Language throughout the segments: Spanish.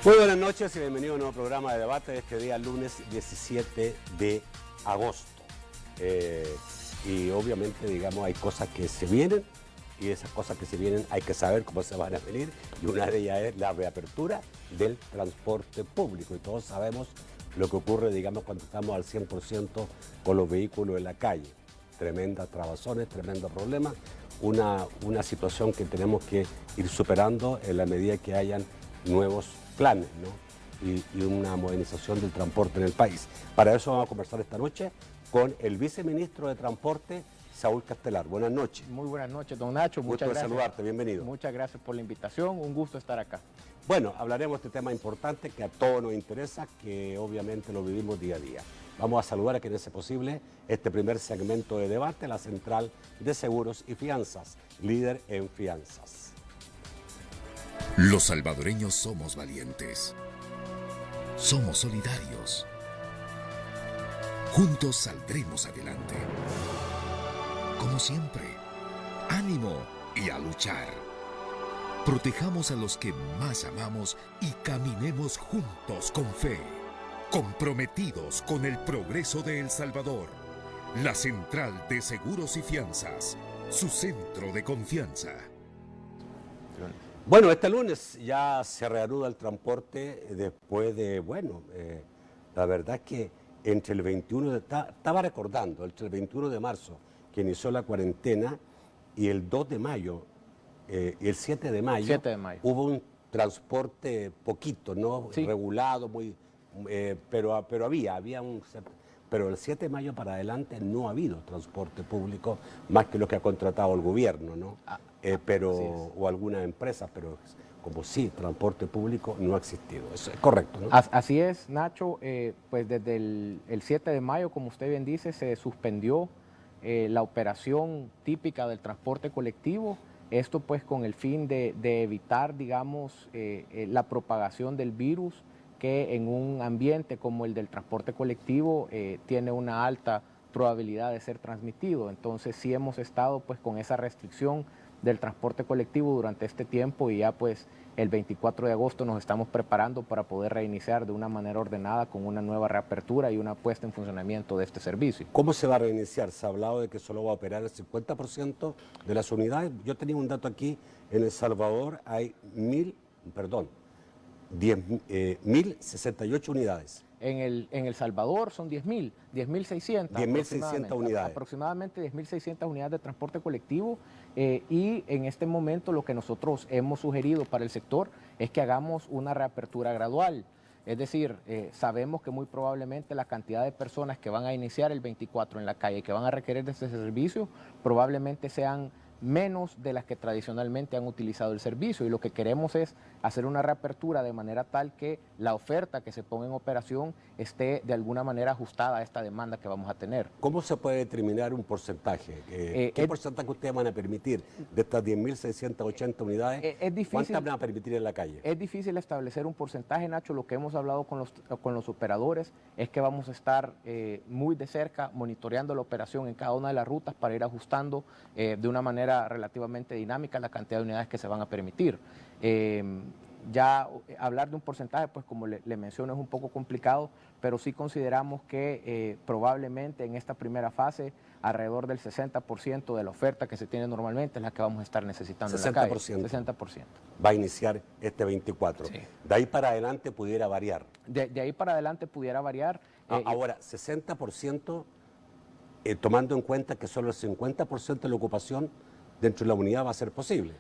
Muy buenas noches y bienvenido a un nuevo programa de debate de este día, lunes 17 de agosto. Y obviamente, digamos, hay cosas que se vienen y esas cosas que se vienen hay que saber cómo se van a venir. Y una de ellas es la reapertura del transporte público. Y todos sabemos lo que ocurre, digamos, cuando estamos al 100% con los vehículos en la calle. Tremendas trabazones, tremendos problemas. Una situación que tenemos que ir superando en la medida que hayan nuevos planes, ¿no? y una modernización del transporte en el país. Para eso vamos a conversar esta noche con el viceministro de Transporte, Saúl Castelar. Buenas noches. Muy buenas noches, don Nacho. Muchas gracias. Gusto de saludarte, bienvenido. Muchas gracias por la invitación, un gusto estar acá. Bueno, hablaremos de este tema importante que a todos nos interesa, que obviamente lo vivimos día a día. Vamos a saludar a quien es posible este primer segmento de debate, la Central de Seguros y Fianzas, líder en fianzas. Los salvadoreños somos valientes. Somos solidarios. Juntos saldremos adelante. Como siempre, ánimo y a luchar. Protejamos a los que más amamos y caminemos juntos con fe. Comprometidos con el progreso de El Salvador. La Central de Seguros y Fianzas, su centro de confianza. Bueno, este lunes ya se reanuda el transporte después de, la verdad es que entre el 21 estaba recordando, entre el 21 de marzo que inició la cuarentena y el 2 de mayo y el 7 de mayo, hubo un transporte poquito, ¿no? Sí. Regulado, pero había un... Pero el 7 de mayo para adelante no ha habido transporte público más que lo que ha contratado el gobierno, ¿no? O algunas empresas, pero como sí, transporte público no ha existido. Eso es correcto, ¿no? Así es, Nacho. Pues desde el 7 de mayo, como usted bien dice, se suspendió la operación típica del transporte colectivo. Esto pues con el fin de evitar, digamos, la propagación del virus, que en un ambiente como el del transporte colectivo tiene una alta probabilidad de ser transmitido. Entonces sí hemos estado pues con esa restricción del transporte colectivo durante este tiempo y ya pues el 24 de agosto nos estamos preparando para poder reiniciar de una manera ordenada con una nueva reapertura y una puesta en funcionamiento de este servicio. ¿Cómo se va a reiniciar? Se ha hablado de que solo va a operar el 50% de las unidades. Yo tenía un dato aquí, en El Salvador hay 1.068 unidades. En El Salvador son 10.600. 10.600 unidades. Aproximadamente 10.600 unidades de transporte colectivo y en este momento lo que nosotros hemos sugerido para el sector es que hagamos una reapertura gradual. Es decir, sabemos que muy probablemente la cantidad de personas que van a iniciar el 24 en la calle, que van a requerir de este servicio, probablemente sean menos de las que tradicionalmente han utilizado el servicio, y lo que queremos es hacer una reapertura de manera tal que la oferta que se ponga en operación esté de alguna manera ajustada a esta demanda que vamos a tener. ¿Cómo se puede determinar un porcentaje? ¿Qué porcentaje ustedes van a permitir de estas 10.680 unidades? ¿Cuántas van a permitir en la calle? Es difícil establecer un porcentaje, Nacho. Lo que hemos hablado con los operadores es que vamos a estar muy de cerca monitoreando la operación en cada una de las rutas para ir ajustando de una manera relativamente dinámica la cantidad de unidades que se van a permitir. Ya hablar de un porcentaje, pues como le menciono, es un poco complicado, pero sí consideramos que probablemente en esta primera fase alrededor del 60% de la oferta que se tiene normalmente es la que vamos a estar necesitando 60%. En la calle. 60%. Va a iniciar este 24. Sí. De ahí para adelante pudiera variar. De ahí para adelante pudiera variar. Ahora, 60%, tomando en cuenta que solo el 50% de la ocupación dentro de la unidad va a ser posible.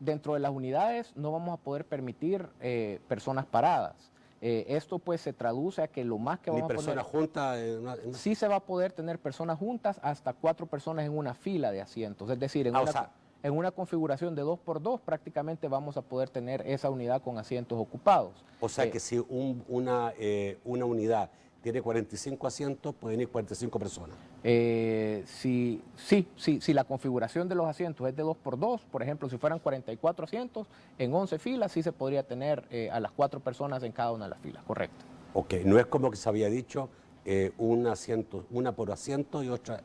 Dentro de las unidades no vamos a poder permitir personas paradas. Esto pues se traduce a que lo más que vamos a poner... ¿Ni personas juntas? Sí se va a poder tener personas juntas, hasta 4 personas en una fila de asientos. Es decir, en una configuración de 2x2 prácticamente vamos a poder tener esa unidad con asientos ocupados. O sea que si una unidad tiene 45 asientos, pueden ir 45 personas. Si la configuración de los asientos es de 2x2, por ejemplo, si fueran 44 asientos, en 11 filas sí se podría tener a las 4 personas en cada una de las filas, correcto. Ok, no es como que se había dicho un asiento, una por asiento y otra,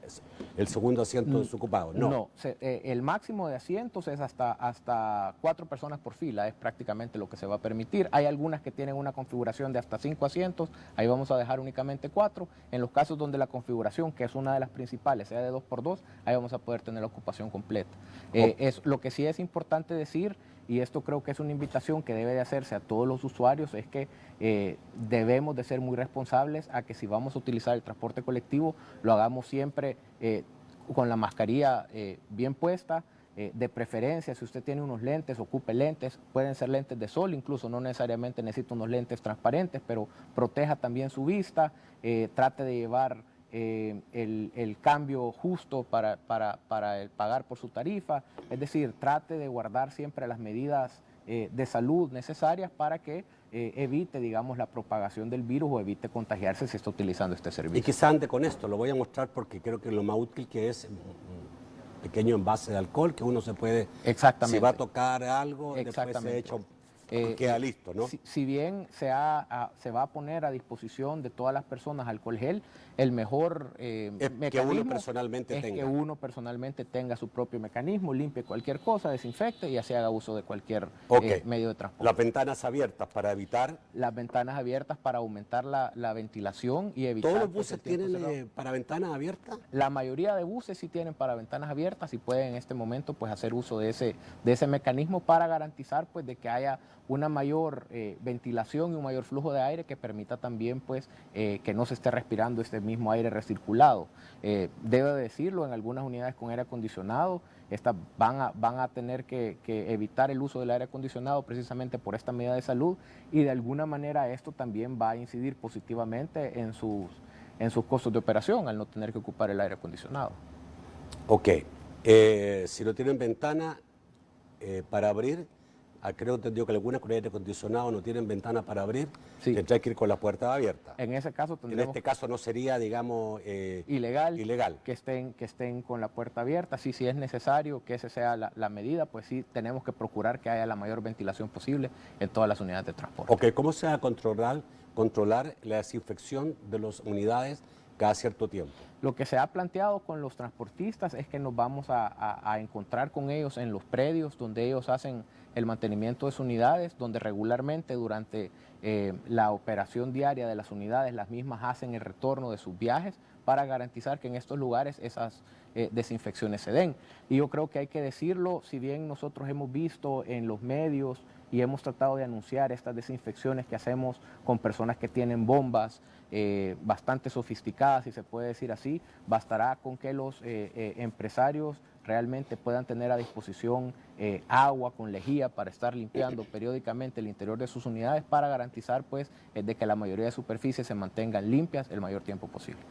el segundo asiento desocupado. No. El máximo de asientos es hasta 4 personas por fila, es prácticamente lo que se va a permitir. Hay algunas que tienen una configuración de hasta 5 asientos, ahí vamos a dejar únicamente 4. En los casos donde la configuración, que es una de las principales, sea de 2x2, ahí vamos a poder tener la ocupación completa. Es, lo que sí es importante decir, y esto creo que es una invitación que debe de hacerse a todos los usuarios, es que debemos de ser muy responsables a que si vamos a utilizar el transporte colectivo, lo hagamos siempre con la mascarilla bien puesta. De preferencia, si usted tiene unos lentes, ocupe lentes, pueden ser lentes de sol, incluso no necesariamente necesita unos lentes transparentes, pero proteja también su vista, trate de llevar el cambio justo para el pagar por su tarifa, es decir, trate de guardar siempre las medidas de salud necesarias para que evite, digamos, la propagación del virus o evite contagiarse si está utilizando este servicio. Y quizá ande con esto, lo voy a mostrar porque creo que lo más útil que es un pequeño envase de alcohol que uno se puede, si va a tocar algo, después se echa queda listo, ¿no? Si bien se va a poner a disposición de todas las personas alcohol gel, el mejor mecanismo que uno personalmente es tenga. que uno personalmente tenga su propio mecanismo, limpie cualquier cosa, desinfecte y así haga uso de cualquier medio de transporte. Las ventanas abiertas para evitar... Las ventanas abiertas para aumentar la ventilación y evitar... ¿Todos los buses tienen para ventanas abiertas? La mayoría de buses sí tienen para ventanas abiertas y pueden en este momento pues hacer uso de ese mecanismo para garantizar pues de que haya una mayor ventilación y un mayor flujo de aire que permita también pues que no se esté respirando este mismo aire recirculado. Debo decirlo, en algunas unidades con aire acondicionado van a tener que evitar el uso del aire acondicionado precisamente por esta medida de salud y de alguna manera esto también va a incidir positivamente en sus costos de operación al no tener que ocupar el aire acondicionado. Ok, si no tienen ventana para abrir, creo que entendió que algunas con aire acondicionado no tienen ventana para abrir, sí. Tendrá que ir con la puerta abierta. En ese caso tendremos... En este caso no sería, digamos, ilegal. Que estén con la puerta abierta. Sí, si es necesario que esa sea la medida, pues sí tenemos que procurar que haya la mayor ventilación posible en todas las unidades de transporte. Ok, ¿cómo se va a controlar la desinfección de las unidades cada cierto tiempo? Lo que se ha planteado con los transportistas es que nos vamos a encontrar con ellos en los predios donde ellos hacen el mantenimiento de sus unidades, donde regularmente durante la operación diaria de las unidades, las mismas hacen el retorno de sus viajes para garantizar que en estos lugares esas desinfecciones se den. Y yo creo que hay que decirlo, si bien nosotros hemos visto en los medios y hemos tratado de anunciar estas desinfecciones que hacemos con personas que tienen bombas bastante sofisticadas, si se puede decir así, bastará con que los empresarios realmente puedan tener a disposición agua con lejía para estar limpiando periódicamente el interior de sus unidades para garantizar pues de que la mayoría de superficies se mantengan limpias el mayor tiempo posible.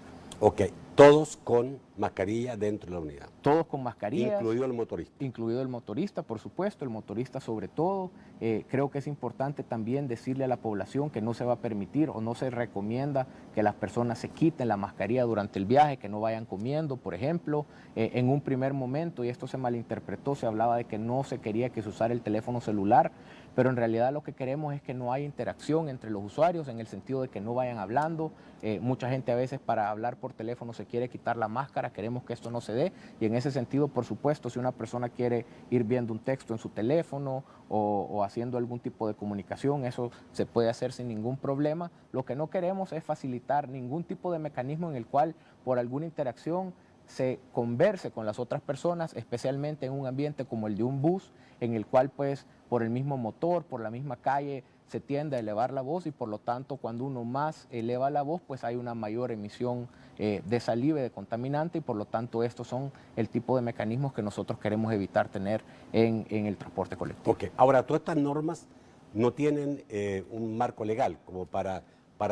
Ok, todos con mascarilla dentro de la unidad. Todos con mascarilla. Incluido el motorista. Incluido el motorista, por supuesto, el motorista sobre todo. Creo que es importante también decirle a la población que no se va a permitir o no se recomienda que las personas se quiten la mascarilla durante el viaje, que no vayan comiendo, por ejemplo. En un primer momento, y esto se malinterpretó, se hablaba de que no se quería que se usara el teléfono celular, pero en realidad lo que queremos es que no haya interacción entre los usuarios en el sentido de que no vayan hablando. Mucha gente a veces para hablar por teléfono se quiere quitar la máscara, queremos que esto no se dé y en ese sentido, por supuesto, si una persona quiere ir viendo un texto en su teléfono o haciendo algún tipo de comunicación, eso se puede hacer sin ningún problema. Lo que no queremos es facilitar ningún tipo de mecanismo en el cual por alguna interacción se converse con las otras personas, especialmente en un ambiente como el de un bus, en el cual pues por el mismo motor, por la misma calle, se tiende a elevar la voz y por lo tanto cuando uno más eleva la voz pues hay una mayor emisión de saliva y de contaminante y por lo tanto estos son el tipo de mecanismos que nosotros queremos evitar tener en el transporte colectivo. Ok, ahora todas estas normas no tienen un marco legal como para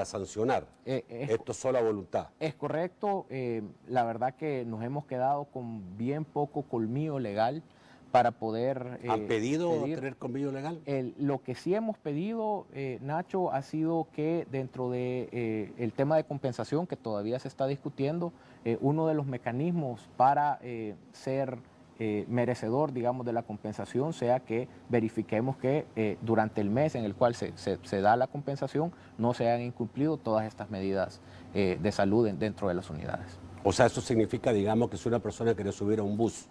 sancionar. Esto es solo a voluntad. Es correcto, la verdad que nos hemos quedado con bien poco colmillo legal para poder... ¿Han pedido tener colmillo legal? Lo que sí hemos pedido, Nacho, ha sido que dentro de el tema de compensación que todavía se está discutiendo, uno de los mecanismos para ser merecedor, digamos, de la compensación sea que verifiquemos que durante el mes en el cual se da la compensación no se hayan incumplido todas estas medidas de salud dentro de las unidades. O sea, eso significa, digamos, que si una persona quiere subir a un bus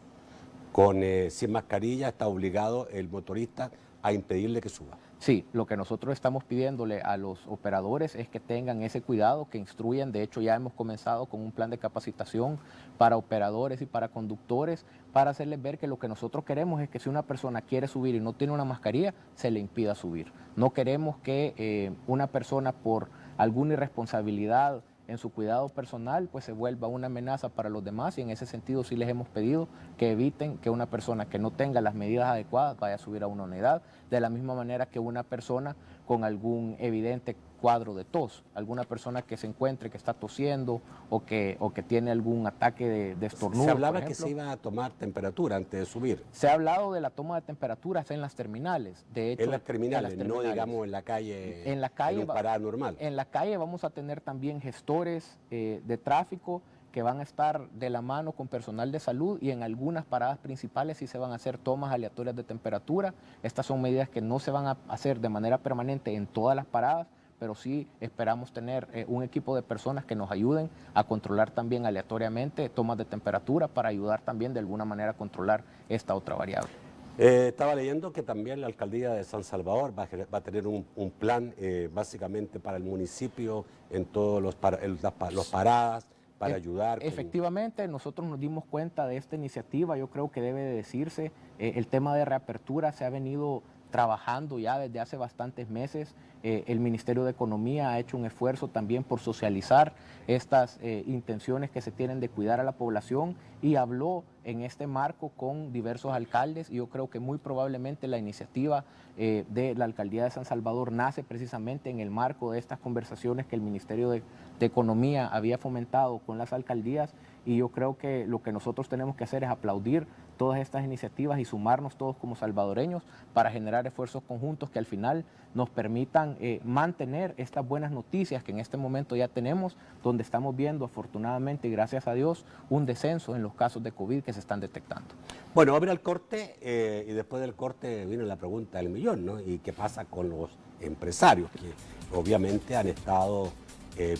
sin mascarilla, está obligado el motorista a impedirle que suba. Sí, lo que nosotros estamos pidiéndole a los operadores es que tengan ese cuidado, que instruyan. De hecho, ya hemos comenzado con un plan de capacitación para operadores y para conductores, para hacerles ver que lo que nosotros queremos es que si una persona quiere subir y no tiene una mascarilla, se le impida subir. No queremos que una persona por alguna irresponsabilidad en su cuidado personal, pues se vuelva una amenaza para los demás, y en ese sentido sí les hemos pedido que eviten que una persona que no tenga las medidas adecuadas vaya a subir a una unidad, de la misma manera que una persona con algún evidente cuadro de tos, alguna persona que se encuentre que está tosiendo o que tiene algún ataque de estornudo. Se hablaba que se iba a tomar temperatura antes de subir. Se ha hablado de la toma de temperaturas en las terminales. De hecho, en las terminales, no digamos en la calle, en un parada normal. En la calle vamos a tener también gestores de tráfico que van a estar de la mano con personal de salud, y en algunas paradas principales sí se van a hacer tomas aleatorias de temperatura. Estas son medidas que no se van a hacer de manera permanente en todas las paradas, pero sí esperamos tener un equipo de personas que nos ayuden a controlar también aleatoriamente tomas de temperatura, para ayudar también de alguna manera a controlar esta otra variable. Estaba leyendo que también la alcaldía de San Salvador va a tener un plan básicamente para el municipio en todos los paradas, para ayudar. Efectivamente, nosotros nos dimos cuenta de esta iniciativa. Yo creo que debe de decirse, el tema de reapertura se ha venido trabajando ya desde hace bastantes meses. El Ministerio de Economía ha hecho un esfuerzo también por socializar estas intenciones que se tienen de cuidar a la población, y habló en este marco con diversos alcaldes, y yo creo que muy probablemente la iniciativa de la alcaldía de San Salvador nace precisamente en el marco de estas conversaciones que el Ministerio de Economía había fomentado con las alcaldías, y yo creo que lo que nosotros tenemos que hacer es aplaudir todas estas iniciativas y sumarnos todos como salvadoreños para generar esfuerzos conjuntos que al final nos permitan mantener estas buenas noticias que en este momento ya tenemos, donde estamos viendo afortunadamente y gracias a Dios un descenso en los casos de COVID que se están detectando. Bueno, vamos a ver el corte y después del corte viene la pregunta del millón, ¿no? ¿Y qué pasa con los empresarios que obviamente han estado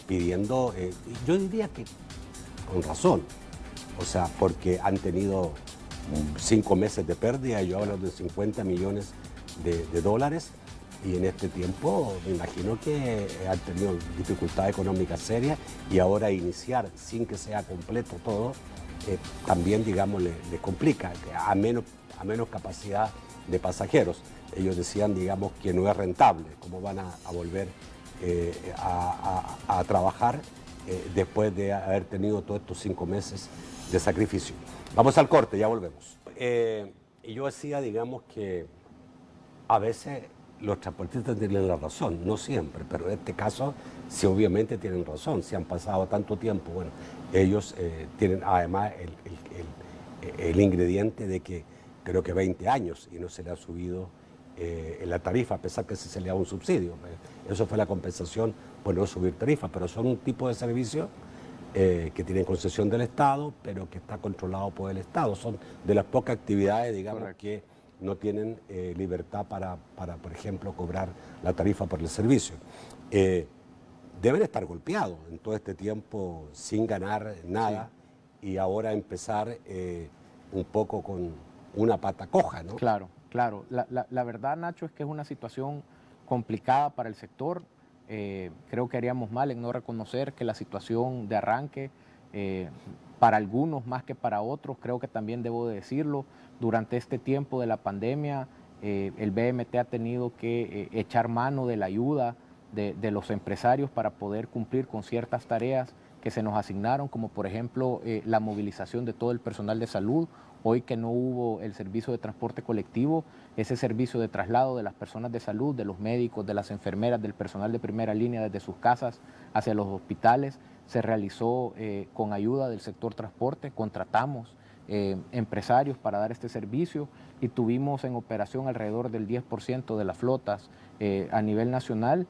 pidiendo, yo diría que con razón, o sea, porque han tenido 5 meses de pérdida, yo hablo de 50 millones de dólares, y en este tiempo me imagino que han tenido dificultades económicas serias, y ahora iniciar sin que sea completo todo, también, digamos, le complica, a menos capacidad de pasajeros. Ellos decían, digamos, que no es rentable, cómo van a volver a trabajar después de haber tenido todos estos 5 meses de sacrificio. Vamos al corte, ya volvemos. Y yo decía, digamos, que a veces los transportistas tienen la razón, no siempre, pero en este caso sí obviamente tienen razón. Si han pasado tanto tiempo, bueno, ellos tienen además el ingrediente de que creo que 20 años y no se le ha subido la tarifa, a pesar que se le da un subsidio. Eso fue la compensación por no subir tarifa, pero son un tipo de servicio que tienen concesión del Estado, pero que está controlado por el Estado. Son de las pocas actividades, digamos, correcto, que no tienen libertad para, por ejemplo, cobrar la tarifa por el servicio. Deben estar golpeados en todo este tiempo sin ganar nada, sí, y ahora empezar un poco con una pata coja, ¿no? Claro, claro. La verdad, Nacho, es que es una situación complicada para el sector. Creo que haríamos mal en no reconocer que la situación de arranque, para algunos más que para otros, creo que también debo de decirlo, durante este tiempo de la pandemia, el BMT ha tenido que echar mano de la ayuda de los empresarios para poder cumplir con ciertas tareas que se nos asignaron, como por ejemplo la movilización de todo el personal de salud. Hoy que no hubo el servicio de transporte colectivo, ese servicio de traslado de las personas de salud, de los médicos, de las enfermeras, del personal de primera línea desde sus casas hacia los hospitales, se realizó con ayuda del sector transporte. Contratamos empresarios para dar este servicio y tuvimos en operación alrededor del 10% de las flotas a nivel nacional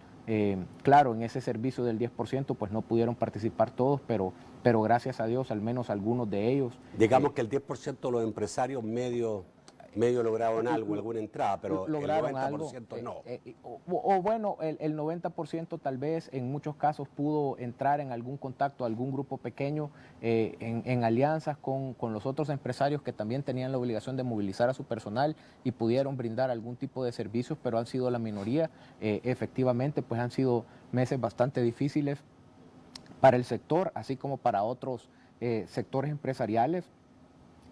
Claro, en ese servicio del 10% pues no pudieron participar todos, pero gracias a Dios al menos algunos de ellos. Digamos que el 10% de los empresarios medio lograron algo, alguna entrada, pero lograron el 90% no. Bueno, el 90% tal vez en muchos casos pudo entrar en algún contacto, algún grupo pequeño, en alianzas con los otros empresarios que también tenían la obligación de movilizar a su personal y pudieron brindar algún tipo de servicios, pero han sido la minoría. Efectivamente, pues han sido meses bastante difíciles para el sector, así como para otros sectores empresariales,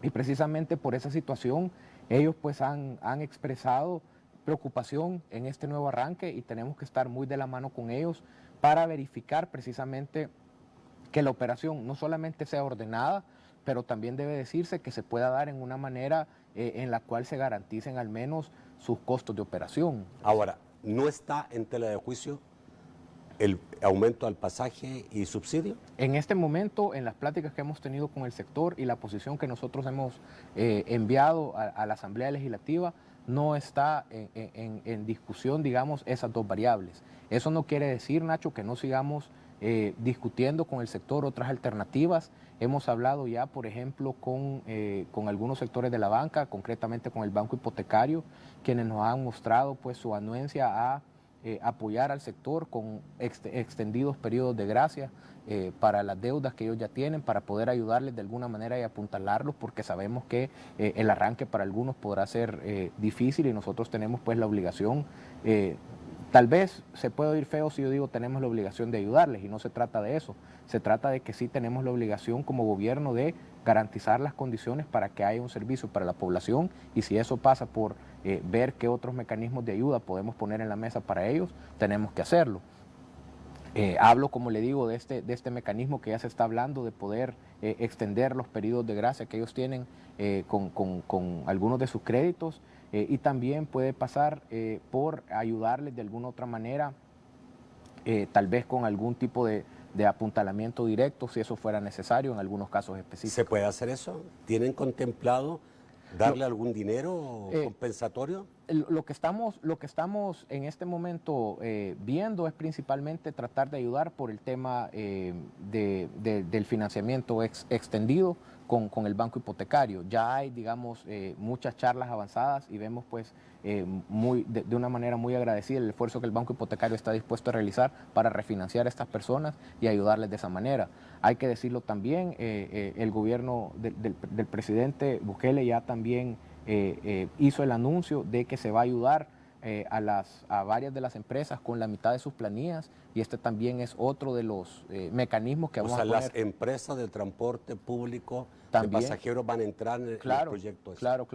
y precisamente por esa situación ellos pues han expresado preocupación en este nuevo arranque y tenemos que estar muy de la mano con ellos para verificar precisamente que la operación no solamente sea ordenada, pero también debe decirse que se pueda dar en una manera en la cual se garanticen al menos sus costos de operación. Ahora, ¿no está en tela de juicio el aumento al pasaje y subsidio? En este momento, en las pláticas que hemos tenido con el sector y la posición que nosotros hemos enviado a la Asamblea Legislativa, no está en discusión, digamos, esas dos variables. Eso no quiere decir, Nacho, que no sigamos discutiendo con el sector otras alternativas. Hemos hablado ya, por ejemplo, con algunos sectores de la banca, concretamente con el Banco Hipotecario, quienes nos han mostrado pues su anuencia a apoyar al sector con extendidos periodos de gracia para las deudas que ellos ya tienen, para poder ayudarles de alguna manera y apuntalarlos, porque sabemos que el arranque para algunos podrá ser difícil y nosotros tenemos pues la obligación, tal vez se puede oír feo si yo digo tenemos la obligación de ayudarles, y no se trata de eso, se trata de que sí tenemos la obligación como gobierno de garantizar las condiciones para que haya un servicio para la población, y si eso pasa por ver qué otros mecanismos de ayuda podemos poner en la mesa para ellos, tenemos que hacerlo. Hablo, como le digo, de este mecanismo que ya se está hablando de poder extender los periodos de gracia que ellos tienen con algunos de sus créditos, y también puede pasar por ayudarles de alguna otra manera, tal vez con algún tipo de apuntalamiento directo, si eso fuera necesario en algunos casos específicos. ¿Se puede hacer eso? ¿Tienen contemplado darle algún dinero compensatorio? Lo que estamos en este momento viendo es principalmente tratar de ayudar por el tema del financiamiento extendido con el banco hipotecario. Ya hay, digamos, muchas charlas avanzadas y vemos pues de una manera muy agradecida el esfuerzo que el banco hipotecario está dispuesto a realizar para refinanciar a estas personas y ayudarles de esa manera. Hay que decirlo también, el gobierno del presidente Bukele ya también hizo el anuncio de que se va a ayudar a varias de las empresas con la mitad de sus planillas, y este también es otro de los mecanismos que vamos a poner. Las empresas de transporte público también, de pasajeros van a entrar en el proyecto. Claro,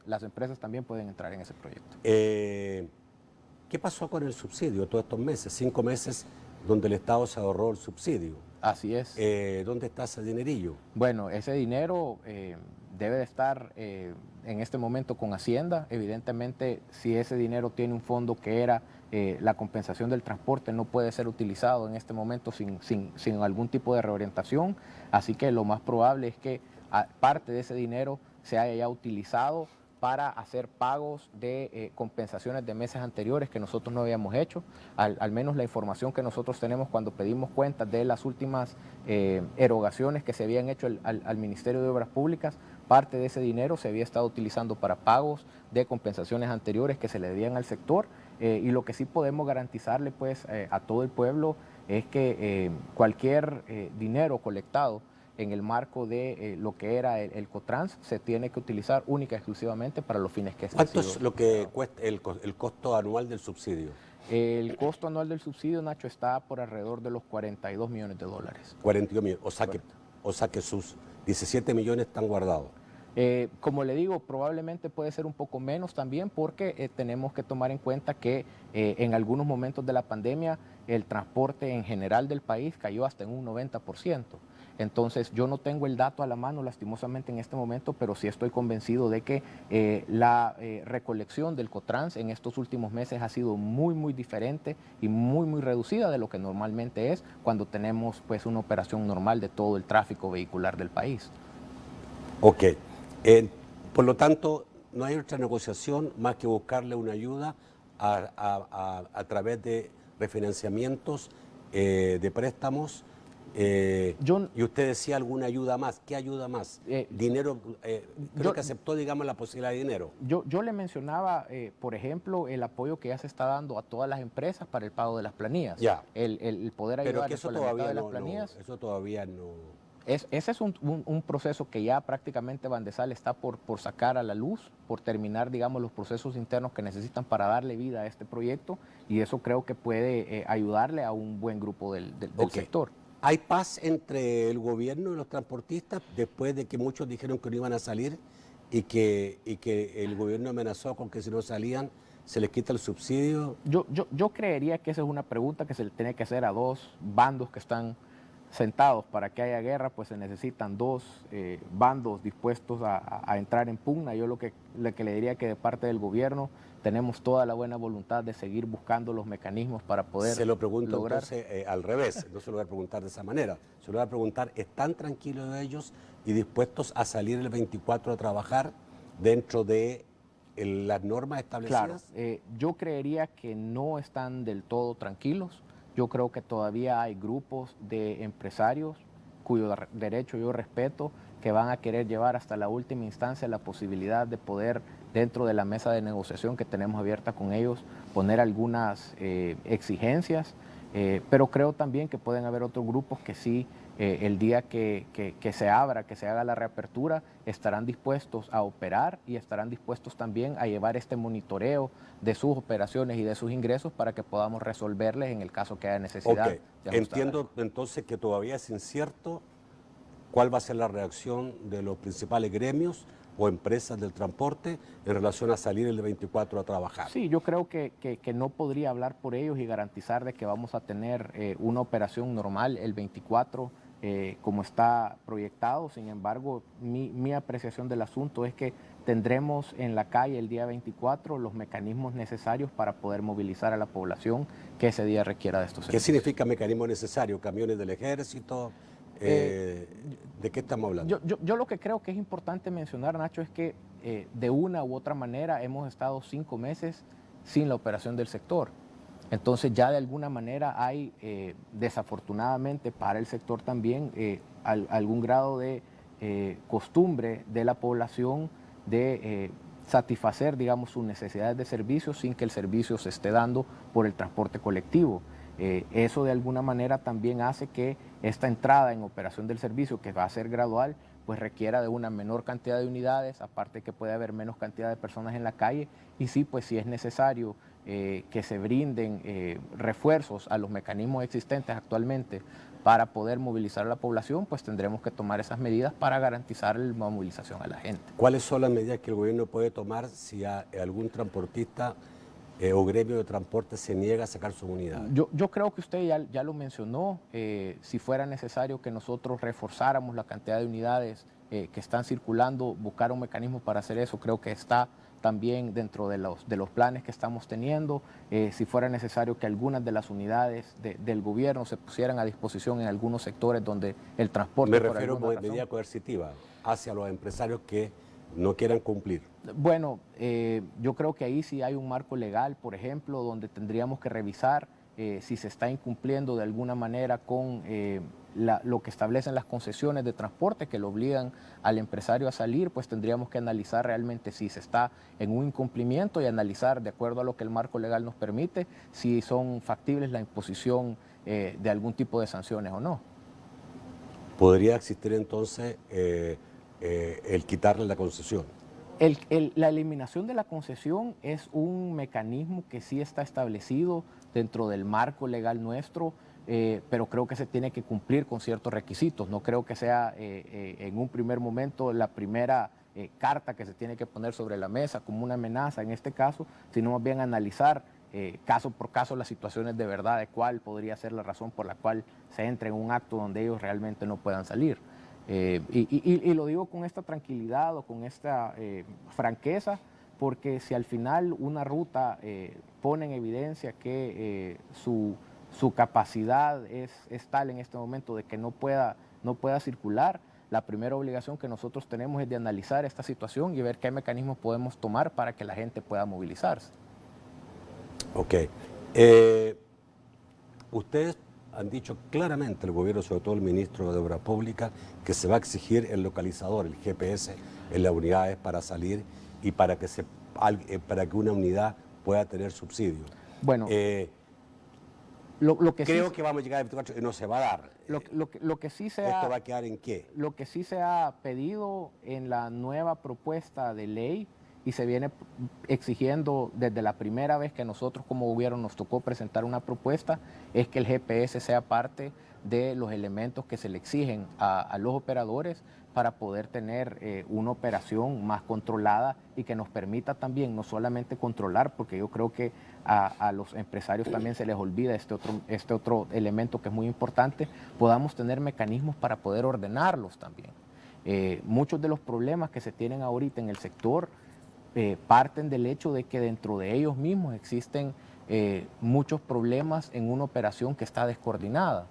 las empresas también pueden entrar en ese proyecto. ¿Qué pasó con el subsidio todos estos meses? 5 meses donde el Estado se ahorró el subsidio. Así es. ¿Dónde está ese dinerillo? Bueno, ese dinero debe de estar en este momento con Hacienda. Evidentemente, si ese dinero tiene un fondo que era la compensación del transporte, no puede ser utilizado en este momento sin algún tipo de reorientación. Así que lo más probable es que parte de ese dinero se haya ya utilizado para hacer pagos de compensaciones de meses anteriores que nosotros no habíamos hecho. Al menos la información que nosotros tenemos cuando pedimos cuentas de las últimas erogaciones que se habían hecho al Ministerio de Obras Públicas, parte de ese dinero se había estado utilizando para pagos de compensaciones anteriores que se le debían al sector, y lo que sí podemos garantizarle pues a todo el pueblo es que cualquier dinero colectado en el marco de lo que era el Cotrans se tiene que utilizar única y exclusivamente para los fines que ¿Cuánto es lo que cuesta el costo anual del subsidio? El costo anual del subsidio, Nacho, está por alrededor de los $42 millones. 42 millones, o sea que sus 17 millones están guardados. Como le digo, probablemente puede ser un poco menos también, porque tenemos que tomar en cuenta que en algunos momentos de la pandemia el transporte en general del país cayó hasta en un 90%. Entonces yo no tengo el dato a la mano lastimosamente en este momento, pero sí estoy convencido de que la recolección del Cotrans en estos últimos meses ha sido muy diferente y muy reducida de lo que normalmente es cuando tenemos pues una operación normal de todo el tráfico vehicular del país. Ok. Por lo tanto, no hay otra negociación más que buscarle una ayuda a través de refinanciamientos de préstamos. Y usted decía alguna ayuda más. ¿Qué ayuda más? Dinero, creo que aceptó, digamos, la posibilidad de dinero. Yo le mencionaba, por ejemplo, el apoyo que ya se está dando a todas las empresas para el pago de las planillas. Ya. El poder ayudar eso con la mitad de las planillas. Eso todavía no. Ese es un proceso que ya prácticamente Bandesal está por sacar a la luz, por terminar, digamos, los procesos internos que necesitan para darle vida a este proyecto, y eso creo que puede ayudarle a un buen grupo del sector. ¿Hay paz entre el gobierno y los transportistas después de que muchos dijeron que no iban a salir y que el gobierno amenazó con que si no salían se les quita el subsidio? Yo creería que esa es una pregunta que se le tiene que hacer a dos bandos que están sentados. Para que haya guerra, pues se necesitan dos bandos dispuestos a entrar en pugna. Yo lo que le diría que de parte del gobierno tenemos toda la buena voluntad de seguir buscando los mecanismos para poder Se lo pregunto lograr. Entonces al revés, no se lo voy a preguntar de esa manera, se lo voy a preguntar, ¿están tranquilos ellos y dispuestos a salir el 24 a trabajar dentro de las normas establecidas? Claro, yo creería que no están del todo tranquilos. Yo creo que todavía hay grupos de empresarios cuyo derecho yo respeto, que van a querer llevar hasta la última instancia la posibilidad de poder, dentro de la mesa de negociación que tenemos abierta con ellos, poner algunas exigencias, pero creo también que pueden haber otros grupos que sí, el día que se abra, que se haga la reapertura, estarán dispuestos a operar y estarán dispuestos también a llevar este monitoreo de sus operaciones y de sus ingresos para que podamos resolverles en el caso que haya necesidad. Okay. Entiendo entonces que todavía es incierto cuál va a ser la reacción de los principales gremios o empresas del transporte en relación a salir el 24 a trabajar. Sí, yo creo que no podría hablar por ellos y garantizar de que vamos a tener una operación normal el 24 como está proyectado. Sin embargo, mi apreciación del asunto es que tendremos en la calle el día 24 los mecanismos necesarios para poder movilizar a la población que ese día requiera de estos servicios. ¿Qué significa mecanismo necesario? ¿Camiones del ejército? ¿De qué estamos hablando? Yo lo que creo que es importante mencionar, Nacho, es que de una u otra manera hemos estado 5 meses sin la operación del sector. Entonces ya de alguna manera hay, desafortunadamente para el sector también, algún grado de costumbre de la población de satisfacer, digamos, sus necesidades de servicio sin que el servicio se esté dando por el transporte colectivo. Eso de alguna manera también hace que esta entrada en operación del servicio, que va a ser gradual, pues requiera de una menor cantidad de unidades, aparte que puede haber menos cantidad de personas en la calle, y sí, pues si es necesario que se brinden refuerzos a los mecanismos existentes actualmente para poder movilizar a la población, pues tendremos que tomar esas medidas para garantizar la movilización a la gente. ¿Cuáles son las medidas que el gobierno puede tomar si algún transportista o gremio de transporte se niega a sacar su unidad? Yo creo que usted ya lo mencionó. Si fuera necesario que nosotros reforzáramos la cantidad de unidades que están circulando, buscar un mecanismo para hacer eso, creo que está también dentro de los planes que estamos teniendo. Si fuera necesario que algunas de las unidades del gobierno se pusieran a disposición en algunos sectores donde el transporte... Me refiero a medida coercitiva hacia los empresarios que no quieran cumplir. Bueno, yo creo que ahí sí hay un marco legal, por ejemplo, donde tendríamos que revisar si se está incumpliendo de alguna manera con lo que establecen las concesiones de transporte que lo obligan al empresario a salir, pues tendríamos que analizar realmente si se está en un incumplimiento y analizar, de acuerdo a lo que el marco legal nos permite, si son factibles la imposición de algún tipo de sanciones o no. ¿Podría existir entonces el quitarle la concesión? La eliminación de la concesión es un mecanismo que sí está establecido dentro del marco legal nuestro, pero creo que se tiene que cumplir con ciertos requisitos. No creo que sea en un primer momento la primera carta que se tiene que poner sobre la mesa como una amenaza en este caso, sino más bien analizar caso por caso las situaciones de verdad de cuál podría ser la razón por la cual se entra en un acto donde ellos realmente no puedan salir. Y lo digo con esta tranquilidad o con esta franqueza, porque si al final una ruta pone en evidencia que su capacidad es tal en este momento de que no pueda circular, la primera obligación que nosotros tenemos es de analizar esta situación y ver qué mecanismos podemos tomar para que la gente pueda movilizarse. Ok. ustedes han dicho claramente, el gobierno, sobre todo el ministro de Obras Públicas, que se va a exigir el localizador, el GPS, en las unidades para salir y para que, para que una unidad pueda tener subsidio. Bueno, creo que vamos a llegar al 24 y no se va a dar. Lo que sí ¿Esto va a quedar en qué? Lo que sí se ha pedido en la nueva propuesta de ley y se viene exigiendo desde la primera vez que nosotros como gobierno nos tocó presentar una propuesta, es que el GPS sea parte de los elementos que se le exigen a los operadores para poder tener una operación más controlada y que nos permita también no solamente controlar, porque yo creo que a los empresarios también se les olvida este otro elemento que es muy importante, podamos tener mecanismos para poder ordenarlos también. Muchos de los problemas que se tienen ahorita en el sector parten del hecho de que dentro de ellos mismos existen muchos problemas en una operación que está descoordinada.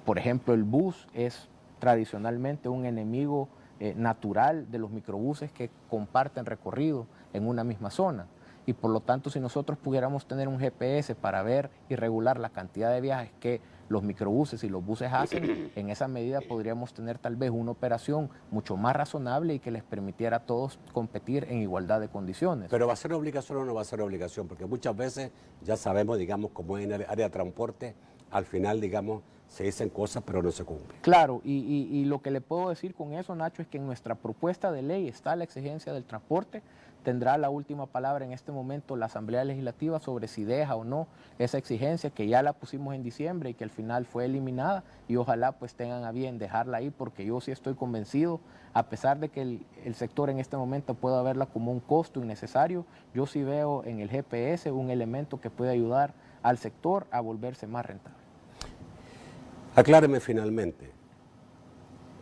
Por ejemplo, el bus es tradicionalmente un enemigo natural de los microbuses que comparten recorrido en una misma zona. Y por lo tanto, si nosotros pudiéramos tener un GPS para ver y regular la cantidad de viajes que los microbuses y los buses hacen, en esa medida podríamos tener tal vez una operación mucho más razonable y que les permitiera a todos competir en igualdad de condiciones. Pero ¿va a ser obligación o no va a ser obligación? Porque muchas veces ya sabemos, digamos, como en el área de transporte, al final, digamos, se dicen cosas pero no se cumplen. Claro, y lo que le puedo decir con eso, Nacho, es que en nuestra propuesta de ley está la exigencia del transporte. Tendrá la última palabra en este momento la Asamblea Legislativa sobre si deja o no esa exigencia, que ya la pusimos en diciembre y que al final fue eliminada, y ojalá pues tengan a bien dejarla ahí, porque yo sí estoy convencido, a pesar de que el sector en este momento pueda verla como un costo innecesario, yo sí veo en el GPS un elemento que puede ayudar al sector a volverse más rentable. Acláreme finalmente.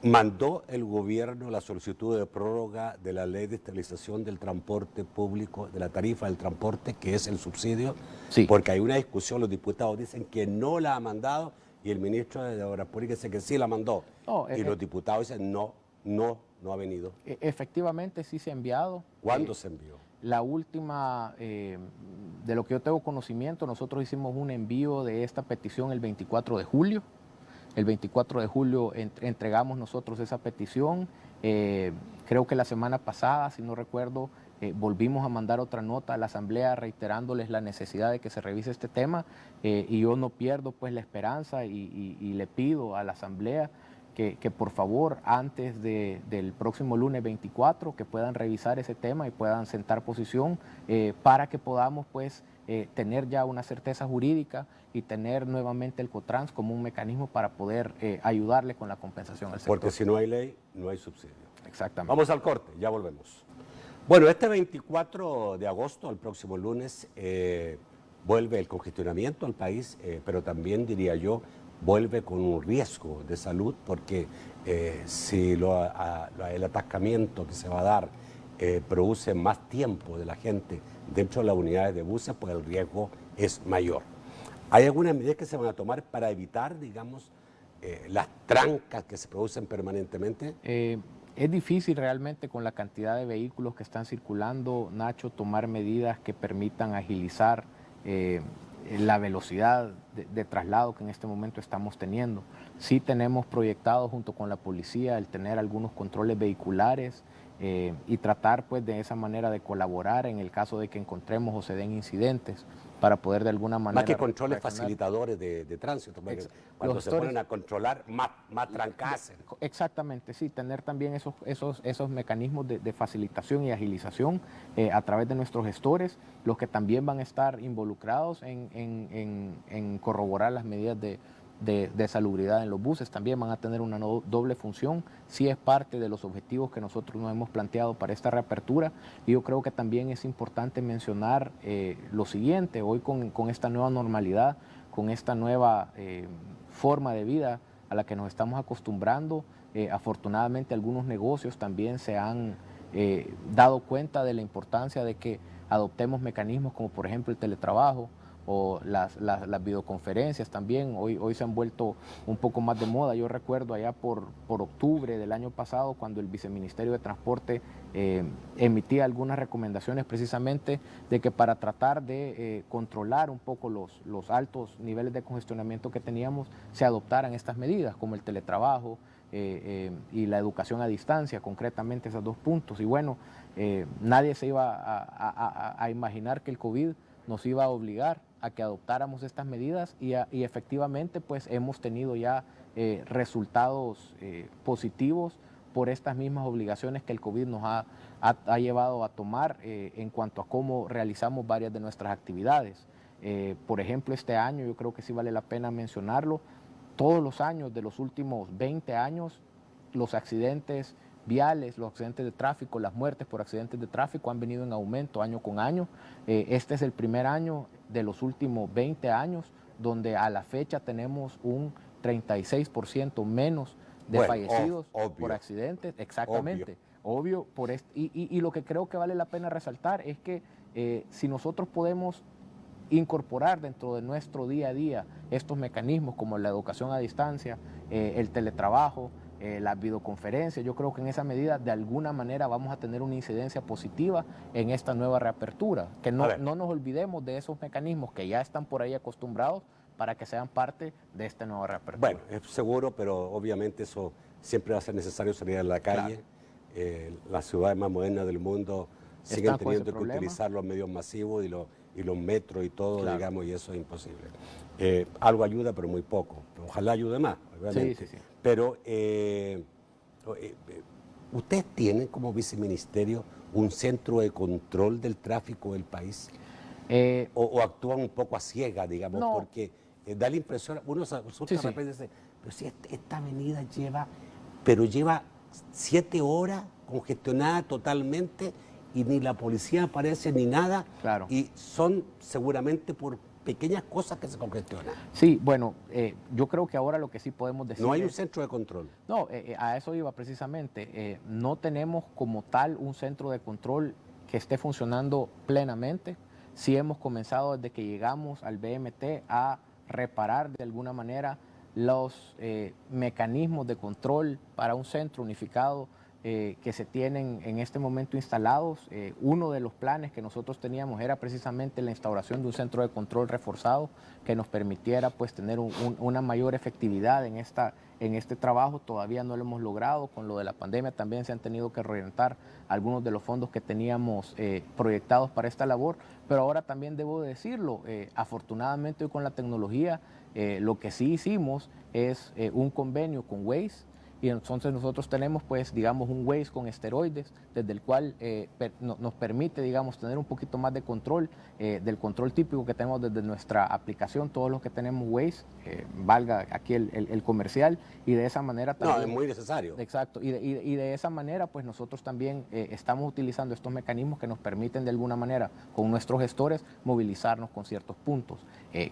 ¿Mandó el gobierno la solicitud de prórroga de la ley de estabilización del transporte público, de la tarifa del transporte, que es el subsidio? Sí. Porque hay una discusión, los diputados dicen que no la ha mandado y el ministro de Obras Públicas dice que sí la mandó. No, y los diputados dicen no ha venido. Efectivamente sí se ha enviado. ¿Cuándo se envió? La última, de lo que yo tengo conocimiento, nosotros hicimos un envío de esta petición el 24 de julio. El 24 de julio entregamos nosotros esa petición. Creo que la semana pasada, si no recuerdo, volvimos a mandar otra nota a la Asamblea reiterándoles la necesidad de que se revise este tema, y yo no pierdo pues la esperanza y le pido a la Asamblea que por favor antes del próximo lunes 24 que puedan revisar ese tema y puedan sentar posición para que podamos pues tener ya una certeza jurídica y tener nuevamente el COTRANS como un mecanismo para poder ayudarle con la compensación al sector. Porque si no hay ley, no hay subsidio. Exactamente. Vamos al corte, ya volvemos. Bueno, este 24 de agosto, el próximo lunes, vuelve el congestionamiento al país, pero también, diría yo, vuelve con un riesgo de salud, porque si el atascamiento que se va a dar produce más tiempo de la gente dentro de las unidades de buses, pues el riesgo es mayor. ¿Hay algunas medidas que se van a tomar para evitar, digamos, las trancas que se producen permanentemente? Es difícil realmente con la cantidad de vehículos que están circulando, Nacho, tomar medidas que permitan agilizar la velocidad de traslado que en este momento estamos teniendo. Sí tenemos proyectado junto con la policía el tener algunos controles vehiculares y tratar pues de esa manera de colaborar en el caso de que encontremos o se den incidentes para poder de alguna manera... Más que controles facilitadores de tránsito, porque cuando se ponen a controlar, más trancas hacen. Exactamente, sí, tener también esos mecanismos de facilitación y agilización a través de nuestros gestores, los que también van a estar involucrados en corroborar las medidas de salubridad en los buses, también van a tener una doble función, sí es parte de los objetivos que nosotros nos hemos planteado para esta reapertura, y yo creo que también es importante mencionar lo siguiente: hoy con esta nueva normalidad, con esta nueva forma de vida a la que nos estamos acostumbrando, afortunadamente algunos negocios también se han dado cuenta de la importancia de que adoptemos mecanismos como por ejemplo el teletrabajo o las videoconferencias también, hoy se han vuelto un poco más de moda. Yo recuerdo allá por octubre del año pasado, cuando el Viceministerio de Transporte emitía algunas recomendaciones precisamente de que para tratar de controlar un poco los altos niveles de congestionamiento que teníamos, se adoptaran estas medidas como el teletrabajo y la educación a distancia, concretamente esos dos puntos. Y bueno, nadie se iba a imaginar que el COVID nos iba a obligar a que adoptáramos estas medidas y efectivamente pues hemos tenido ya resultados positivos por estas mismas obligaciones que el COVID nos ha llevado a tomar en cuanto a cómo realizamos varias de nuestras actividades. Por ejemplo, este año yo creo que sí vale la pena mencionarlo, todos los años de los últimos 20 años los accidentes viales, los accidentes de tráfico, las muertes por accidentes de tráfico han venido en aumento año con año. Este es el primer año de los últimos 20 años donde a la fecha tenemos un 36% menos de fallecidos por accidentes. Exactamente, obvio y lo que creo que vale la pena resaltar es que si nosotros podemos incorporar dentro de nuestro día a día estos mecanismos como la educación a distancia, el teletrabajo, las videoconferencias, yo creo que en esa medida de alguna manera vamos a tener una incidencia positiva en esta nueva reapertura, que no nos olvidemos de esos mecanismos que ya están por ahí acostumbrados para que sean parte de esta nueva reapertura. Bueno, es seguro, pero obviamente eso siempre va a ser necesario salir a la calle. Claro. Las ciudades más modernas del mundo siguen teniendo que utilizar los medios masivos y los metros y todo, claro, digamos, y eso es imposible. Algo ayuda, pero muy poco. Ojalá ayude más, obviamente. Sí. Pero ¿ustedes tienen como viceministerio un centro de control del tráfico del país? ¿O actúan un poco a ciegas, digamos? No. Porque da la impresión, uno se asusta de repente y dice, pero si esta avenida lleva 7 horas congestionada totalmente y ni la policía aparece ni nada, claro, y son seguramente por pequeñas cosas que se congestionan. Sí, bueno, yo creo que ahora lo que sí podemos decir no hay un centro de control. No, a eso iba precisamente. No tenemos como tal un centro de control que esté funcionando plenamente. Sí hemos comenzado desde que llegamos al BMT a reparar de alguna manera los mecanismos de control para un centro unificado que se tienen en este momento instalados. Uno de los planes que nosotros teníamos era precisamente la instauración de un centro de control reforzado que nos permitiera pues tener una mayor efectividad en este trabajo. Todavía no lo hemos logrado. Con lo de la pandemia también se han tenido que reorientar algunos de los fondos que teníamos proyectados para esta labor, pero ahora también debo decirlo, afortunadamente hoy con la tecnología lo que sí hicimos es un convenio con Waze. Y entonces nosotros tenemos, pues, digamos, un Waze con esteroides, desde el cual nos permite, digamos, tener un poquito más de control, del control típico que tenemos desde nuestra aplicación, todos los que tenemos Waze, valga aquí el comercial, y de esa manera también... No, es muy necesario. Exacto, y de esa manera, pues, nosotros también estamos utilizando estos mecanismos que nos permiten, de alguna manera, con nuestros gestores, movilizarnos con ciertos puntos.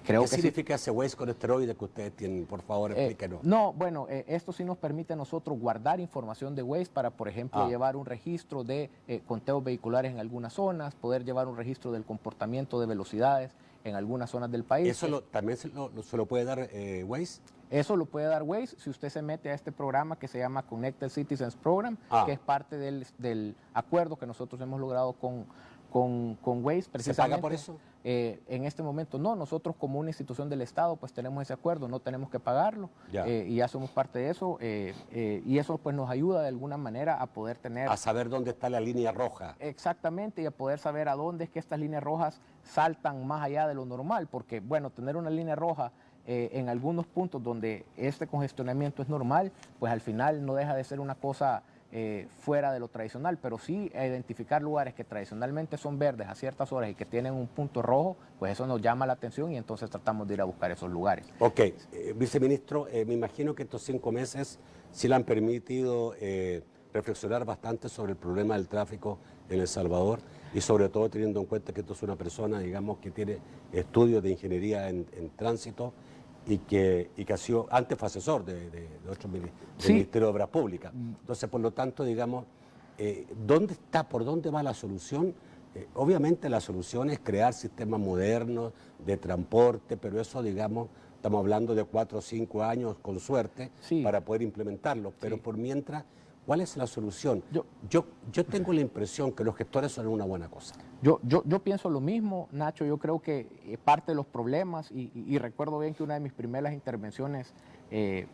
Creo ¿Qué significa ese Waze con esteroides que ustedes tienen? Por favor, explíquenos. No, bueno, esto sí nos permite nosotros guardar información de Waze para, por ejemplo, llevar un registro de conteos vehiculares en algunas zonas, poder llevar un registro del comportamiento de velocidades en algunas zonas del país. ¿Eso también se lo puede dar Waze? Eso lo puede dar Waze si usted se mete a este programa que se llama Connected Citizens Program, que es parte del acuerdo que nosotros hemos logrado con Waze. ¿Se paga por eso? En este momento no, nosotros como una institución del Estado pues tenemos ese acuerdo, no tenemos que pagarlo y ya somos parte de eso y eso pues nos ayuda de alguna manera a poder tener... A saber dónde está la línea roja. Exactamente, y a poder saber a dónde es que estas líneas rojas saltan más allá de lo normal, porque bueno, tener una línea roja en algunos puntos donde este congestionamiento es normal, pues al final no deja de ser una cosa... fuera de lo tradicional, pero sí identificar lugares que tradicionalmente son verdes a ciertas horas y que tienen un punto rojo, pues eso nos llama la atención y entonces tratamos de ir a buscar esos lugares. Ok, viceministro, me imagino que estos 5 meses sí le han permitido reflexionar bastante sobre el problema del tráfico en El Salvador y sobre todo teniendo en cuenta que esto es una persona, digamos, que tiene estudios de ingeniería en tránsito y que ha sido, antes fue asesor de otro Ministerio de Obras Públicas. Entonces, por lo tanto, digamos, ¿por dónde va la solución Obviamente la solución es crear sistemas modernos de transporte, pero eso, digamos, estamos hablando de 4 o 5 años con suerte Sí. para poder implementarlo. Pero Sí. por mientras, ¿cuál es la solución? Yo tengo la impresión que los gestores son una buena cosa. Yo pienso lo mismo, Nacho. Yo creo que parte de los problemas, y recuerdo bien que una de mis primeras intervenciones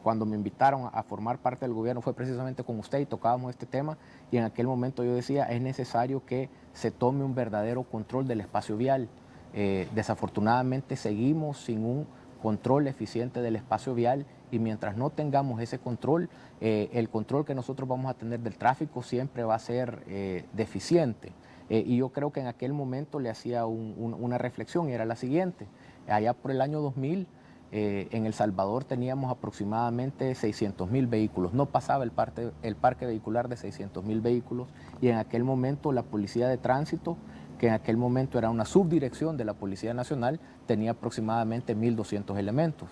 cuando me invitaron a formar parte del gobierno fue precisamente con usted y tocábamos este tema, y en aquel momento yo decía, es necesario que se tome un verdadero control del espacio vial. Desafortunadamente seguimos sin un control eficiente del espacio vial, y mientras no tengamos ese control, el control que nosotros vamos a tener del tráfico siempre va a ser deficiente. Y yo creo que en aquel momento le hacía una reflexión, y era la siguiente. Allá por el año 2000, en El Salvador teníamos aproximadamente 600.000 vehículos. No pasaba el parque vehicular de 600.000 vehículos, y en aquel momento la Policía de Tránsito, que en aquel momento era una subdirección de la Policía Nacional, tenía aproximadamente 1.200 elementos.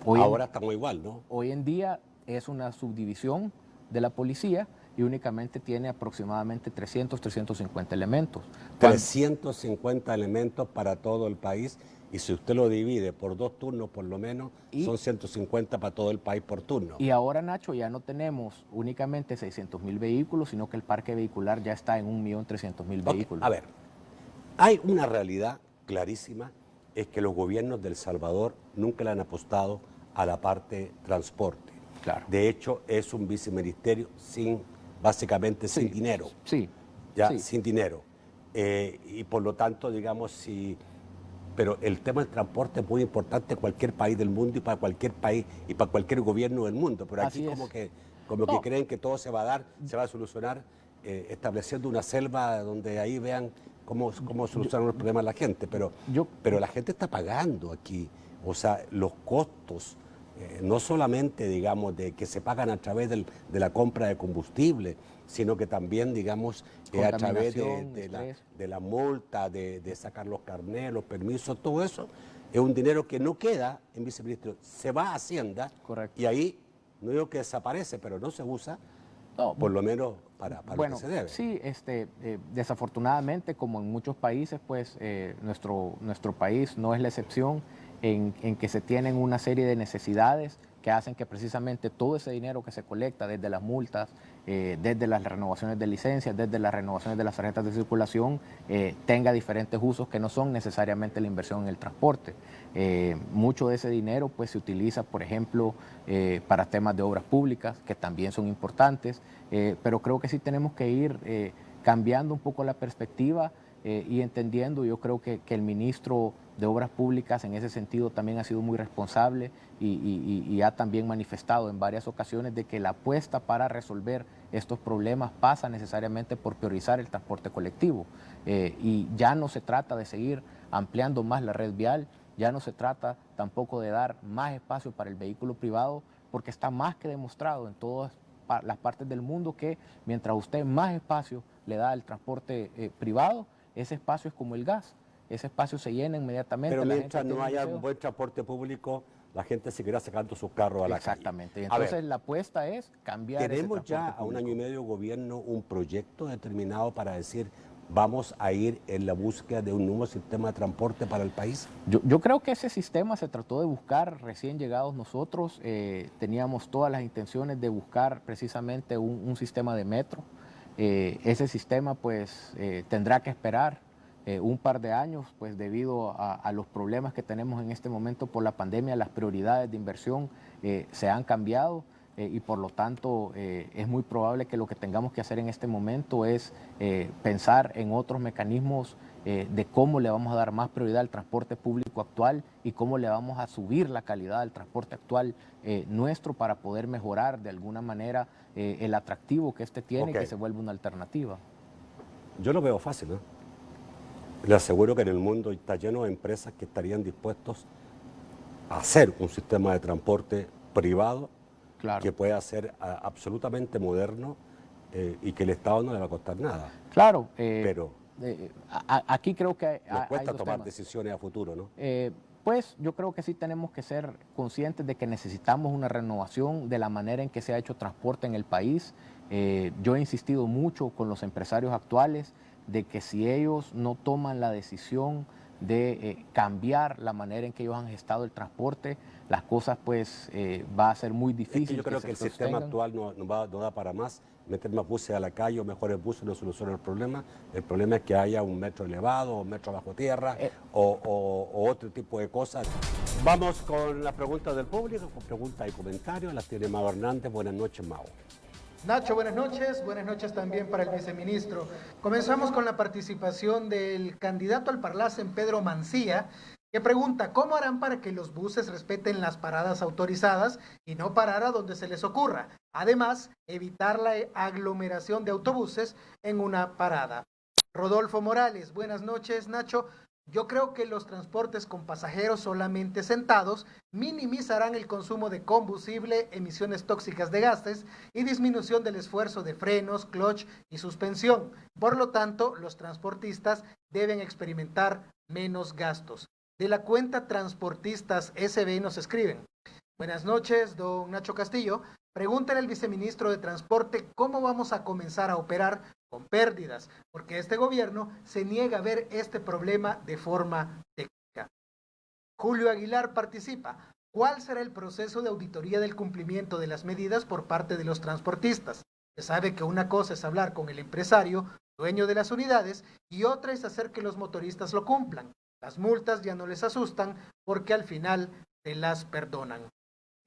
Ahora estamos igual, ¿no? Hoy en día es una subdivisión de la policía y únicamente tiene aproximadamente 300, 350 elementos. 350 elementos para todo el país, y si usted lo divide por 2 turnos por lo menos, son 150 para todo el país por turno. Y ahora, Nacho, ya no tenemos únicamente 600.000 vehículos, sino que el parque vehicular ya está en 1.300.000 vehículos. A ver, hay una realidad clarísima, es que los gobiernos de El Salvador nunca le han apostado a la parte transporte. Claro. De hecho, es un viceministerio básicamente sin dinero. Sí. Ya, sí. sin dinero. Y por lo tanto, digamos, pero el tema del transporte es muy importante en cualquier país del mundo y para cualquier país y para cualquier gobierno del mundo. Pero aquí que creen que todo se va a dar, se va a solucionar estableciendo una selva donde ahí vean cómo solucionan los problemas la gente. Pero la gente está pagando aquí. O sea, los costos, no solamente, digamos, de que se pagan a través de la compra de combustible, sino que también, digamos, a través de la multa, de sacar los carnés, los permisos, todo eso, es un dinero que no queda en viceministerio, se va a Hacienda. Correcto. Y ahí, no digo que desaparece, pero no se usa, por lo menos para lo que se debe. Sí, desafortunadamente, como en muchos países, pues nuestro país no es la excepción en que se tienen una serie de necesidades que hacen que precisamente todo ese dinero que se colecta desde las multas, desde las renovaciones de licencias, desde las renovaciones de las tarjetas de circulación, tenga diferentes usos que no son necesariamente la inversión en el transporte. Mucho de ese dinero pues se utiliza, por ejemplo, para temas de obras públicas, que también son importantes, pero creo que sí tenemos que ir cambiando un poco la perspectiva y entendiendo. Yo creo que el ministro de Obras Públicas en ese sentido también ha sido muy responsable y ha también manifestado en varias ocasiones de que la apuesta para resolver estos problemas pasa necesariamente por priorizar el transporte colectivo. Y ya no se trata de seguir ampliando más la red vial, ya no se trata tampoco de dar más espacio para el vehículo privado, porque está más que demostrado en todas las partes del mundo que mientras usted más espacio le da al transporte privado, ese espacio es como el gas. Ese espacio se llena inmediatamente. Pero mientras no haya un buen transporte público, la gente seguirá sacando sus carros a la calle. Exactamente. Entonces la apuesta es cambiar ese ¿Tenemos ya a un año y medio de gobierno un proyecto determinado para decir vamos a ir en la búsqueda de un nuevo sistema de transporte para el país? Yo creo que ese sistema se trató de buscar recién llegados nosotros. Teníamos todas las intenciones de buscar precisamente un sistema de metro. Ese sistema pues tendrá que esperar un par de años, pues debido a los problemas que tenemos en este momento por la pandemia, las prioridades de inversión se han cambiado y por lo tanto es muy probable que lo que tengamos que hacer en este momento es pensar en otros mecanismos de cómo le vamos a dar más prioridad al transporte público actual y cómo le vamos a subir la calidad del transporte actual nuestro para poder mejorar de alguna manera el atractivo que este tiene y que se vuelva una alternativa. Yo lo veo fácil, ¿no? Le aseguro que en el mundo está lleno de empresas que estarían dispuestos a hacer un sistema de transporte privado que pueda ser absolutamente moderno y que el Estado no le va a costar nada. Claro, pero aquí creo que nos cuesta hay tomar decisiones a futuro, ¿no? Pues yo creo que sí tenemos que ser conscientes de que necesitamos una renovación de la manera en que se ha hecho transporte en el país. Yo he insistido mucho con los empresarios actuales de que si ellos no toman la decisión de cambiar la manera en que ellos han gestado el transporte, las cosas pues va a ser muy difícil. Es que yo creo que el sistema actual no da para más. Meter más buses a la calle o mejores buses no soluciona el problema. El problema es que haya un metro elevado o un metro bajo tierra o otro tipo de cosas. Vamos con las preguntas del público, con preguntas y comentarios. Las tiene Mao Hernández. Buenas noches, Mao. Nacho, buenas noches también para el viceministro. Comenzamos con la participación del candidato al Parlacen, Pedro Mancía, que pregunta, ¿cómo harán para que los buses respeten las paradas autorizadas y no parar a donde se les ocurra? Además, evitar la aglomeración de autobuses en una parada. Rodolfo Morales, buenas noches, Nacho. Yo creo que los transportes con pasajeros solamente sentados minimizarán el consumo de combustible, emisiones tóxicas de gases y disminución del esfuerzo de frenos, clutch y suspensión. Por lo tanto, los transportistas deben experimentar menos gastos. De la cuenta Transportistas SB nos escriben: buenas noches, don Nacho Castillo. Pregúntale al viceministro de Transporte cómo vamos a comenzar a operar con pérdidas, porque este gobierno se niega a ver este problema de forma técnica. Julio Aguilar participa. ¿Cuál será el proceso de auditoría del cumplimiento de las medidas por parte de los transportistas? Se sabe que una cosa es hablar con el empresario, dueño de las unidades, y otra es hacer que los motoristas lo cumplan. Las multas ya no les asustan porque al final se las perdonan.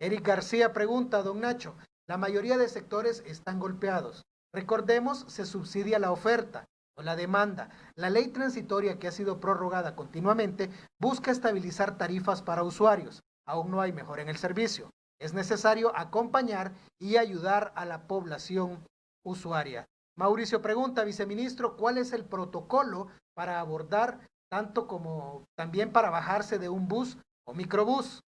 Eric García pregunta, don Nacho, la mayoría de sectores están golpeados. Recordemos, se subsidia la oferta o la demanda. La ley transitoria que ha sido prorrogada continuamente busca estabilizar tarifas para usuarios. Aún no hay mejora en el servicio. Es necesario acompañar y ayudar a la población usuaria. Mauricio pregunta, viceministro, ¿cuál es el protocolo para abordar tanto como también para bajarse de un bus o microbús?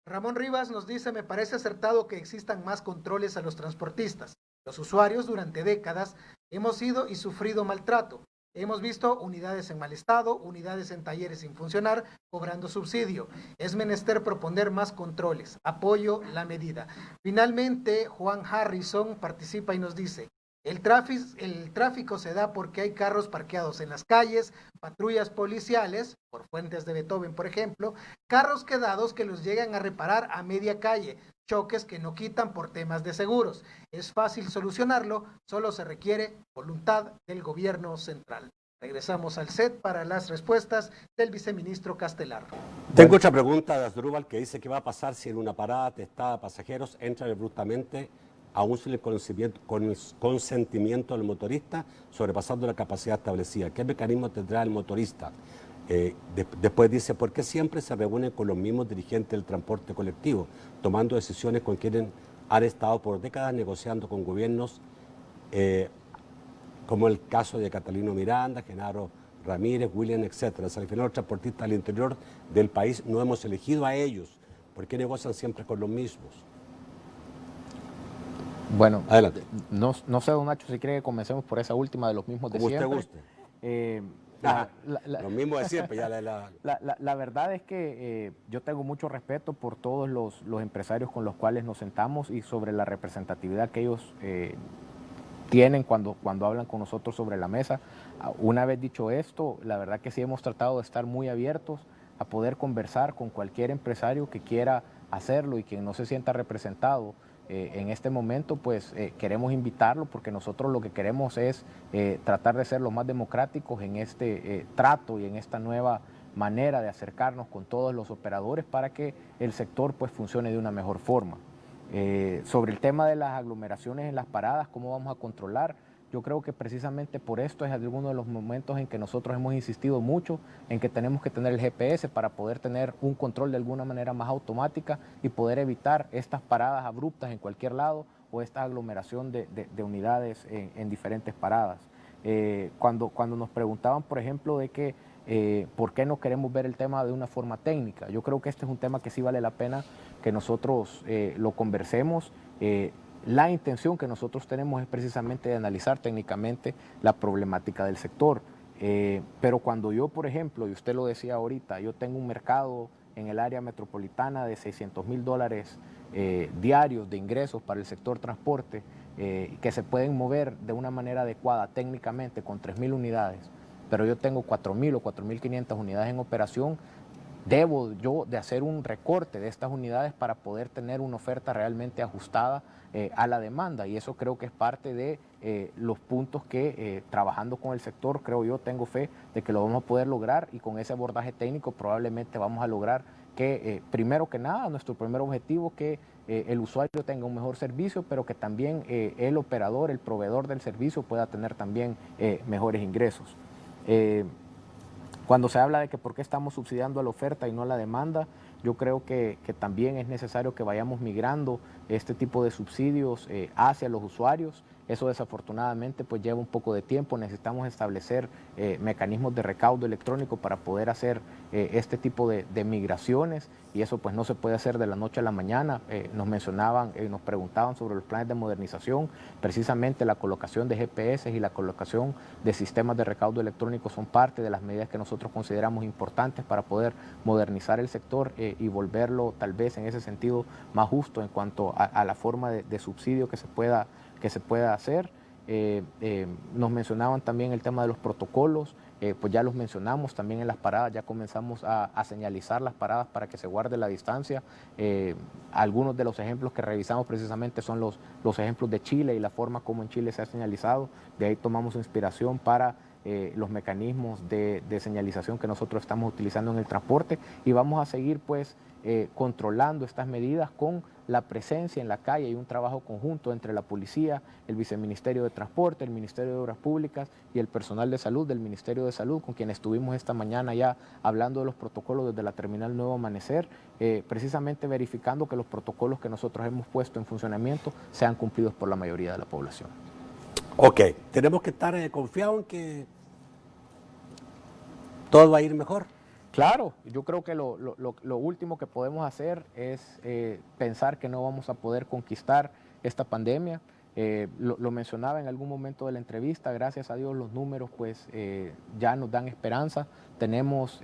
Ramón Rivas nos dice, me parece acertado que existan más controles a los transportistas. Los usuarios durante décadas hemos sido y sufrido maltrato. Hemos visto unidades en mal estado, unidades en talleres sin funcionar, cobrando subsidio. Es menester proponer más controles. Apoyo la medida. Finalmente, Juan Harrison participa y nos dice, el tráfico se da porque hay carros parqueados en las calles, patrullas policiales, por Fuentes de Beethoven, por ejemplo, carros quedados que los llegan a reparar a media calle, choques que no quitan por temas de seguros. Es fácil solucionarlo, solo se requiere voluntad del gobierno central. Regresamos al set para las respuestas del viceministro Castelar. Tengo otra pregunta de Asdrúbal que dice, ¿qué va a pasar si en una parada testada pasajeros entran abruptamente aún sin el consentimiento del motorista, sobrepasando la capacidad establecida? ¿Qué mecanismo tendrá el motorista? Después dice, ¿por qué siempre se reúnen con los mismos dirigentes del transporte colectivo, tomando decisiones con quienes han estado por décadas negociando con gobiernos, como el caso de Catalino Miranda, Genaro Ramírez, William, etcétera? Al final los transportistas al interior del país no hemos elegido a ellos. ¿Por qué negocian siempre con los mismos? Bueno, adelante. No sé, don Nacho, si cree que comencemos por esa última de los mismos de siempre. Como usted guste. Lo mismo de siempre. La verdad es que yo tengo mucho respeto por todos los empresarios con los cuales nos sentamos y sobre la representatividad que ellos tienen cuando hablan con nosotros sobre la mesa. Una vez dicho esto, la verdad que sí hemos tratado de estar muy abiertos a poder conversar con cualquier empresario que quiera hacerlo y quien no se sienta representado. En este momento pues queremos invitarlo porque nosotros lo que queremos es tratar de ser los más democráticos en este trato y en esta nueva manera de acercarnos con todos los operadores para que el sector pues funcione de una mejor forma. Sobre el tema de las aglomeraciones en las paradas, ¿cómo vamos a controlar? Yo creo que precisamente por esto es alguno de los momentos en que nosotros hemos insistido mucho en que tenemos que tener el GPS para poder tener un control de alguna manera más automática y poder evitar estas paradas abruptas en cualquier lado o esta aglomeración de unidades en diferentes paradas. Cuando nos preguntaban, por ejemplo, de que por qué no queremos ver el tema de una forma técnica, yo creo que este es un tema que sí vale la pena que nosotros lo conversemos. La intención que nosotros tenemos es precisamente de analizar técnicamente la problemática del sector. Pero cuando yo, por ejemplo, y usted lo decía ahorita, yo tengo un mercado en el área metropolitana de $600,000 diarios de ingresos para el sector transporte, que se pueden mover de una manera adecuada técnicamente con 3.000 unidades, pero yo tengo 4.000 o 4.500 unidades en operación, debo yo de hacer un recorte de estas unidades para poder tener una oferta realmente ajustada a la demanda, y eso creo que es parte de los puntos que trabajando con el sector, creo yo, tengo fe de que lo vamos a poder lograr, y con ese abordaje técnico probablemente vamos a lograr que primero que nada, nuestro primer objetivo, que el usuario tenga un mejor servicio, pero que también el operador, el proveedor del servicio pueda tener también mejores ingresos. Cuando se habla de que por qué estamos subsidiando a la oferta y no a la demanda, yo creo que también es necesario que vayamos migrando este tipo de subsidios hacia los usuarios. Eso desafortunadamente pues lleva un poco de tiempo, necesitamos establecer mecanismos de recaudo electrónico para poder hacer este tipo de migraciones, y eso pues no se puede hacer de la noche a la mañana. Nos mencionaban, nos preguntaban sobre los planes de modernización. Precisamente la colocación de GPS y la colocación de sistemas de recaudo electrónico son parte de las medidas que nosotros consideramos importantes para poder modernizar el sector y volverlo tal vez en ese sentido más justo en cuanto a la forma de subsidio que se pueda hacer. Nos mencionaban también el tema de los protocolos, pues ya los mencionamos también en las paradas, ya comenzamos a señalizar las paradas para que se guarde la distancia. Algunos de los ejemplos que revisamos precisamente son los ejemplos de Chile y la forma como en Chile se ha señalizado. De ahí tomamos inspiración para los mecanismos de señalización que nosotros estamos utilizando en el transporte, y vamos a seguir pues controlando estas medidas con la presencia en la calle y un trabajo conjunto entre la policía, el Viceministerio de Transporte, el Ministerio de Obras Públicas y el personal de salud del Ministerio de Salud, con quien estuvimos esta mañana ya hablando de los protocolos desde la terminal Nuevo Amanecer, precisamente verificando que los protocolos que nosotros hemos puesto en funcionamiento sean cumplidos por la mayoría de la población. Ok, tenemos que estar confiados en que todo va a ir mejor. Claro, yo creo que lo último que podemos hacer es pensar que no vamos a poder conquistar esta pandemia. Lo mencionaba en algún momento de la entrevista, gracias a Dios los números pues ya nos dan esperanza. Tenemos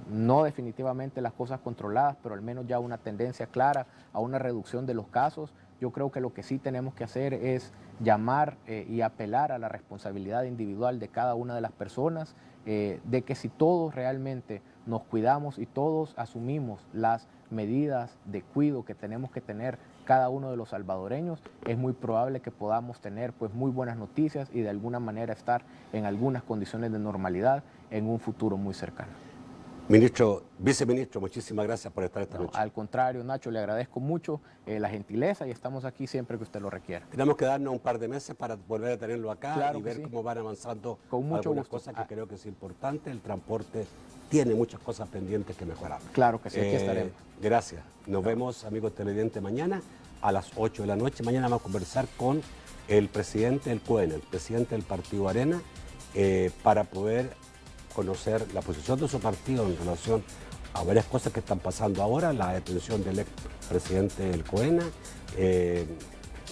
no definitivamente las cosas controladas, pero al menos ya una tendencia clara a una reducción de los casos. Yo creo que lo que sí tenemos que hacer es llamar y apelar a la responsabilidad individual de cada una de las personas, de que si todos realmente nos cuidamos y todos asumimos las medidas de cuidado que tenemos que tener cada uno de los salvadoreños, es muy probable que podamos tener pues muy buenas noticias y de alguna manera estar en algunas condiciones de normalidad en un futuro muy cercano. Ministro, viceministro, muchísimas gracias por estar esta noche. Al contrario, Nacho, le agradezco mucho la gentileza y estamos aquí siempre que usted lo requiera. Tenemos que darnos un par de meses para volver a tenerlo acá, claro, y ver cómo van avanzando con mucho algunas gusto. cosas que creo que es importante. El transporte tiene muchas cosas pendientes que mejorar. Claro que sí, aquí estaremos. Gracias. Nos vemos, amigos televidentes, mañana a las 8 de la noche. Mañana vamos a conversar con el presidente del COENA, el presidente del Partido Arena, para poder conocer la posición de su partido en relación a varias cosas que están pasando ahora, la detención del expresidente del COENA,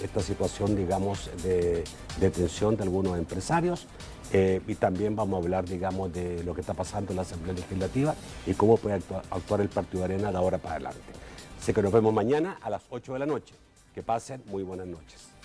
esta situación, digamos, de detención de algunos empresarios, y también vamos a hablar, digamos, de lo que está pasando en la Asamblea Legislativa y cómo puede actuar el Partido Arena de ahora para adelante. Así que nos vemos mañana a las 8 de la noche. Que pasen muy buenas noches.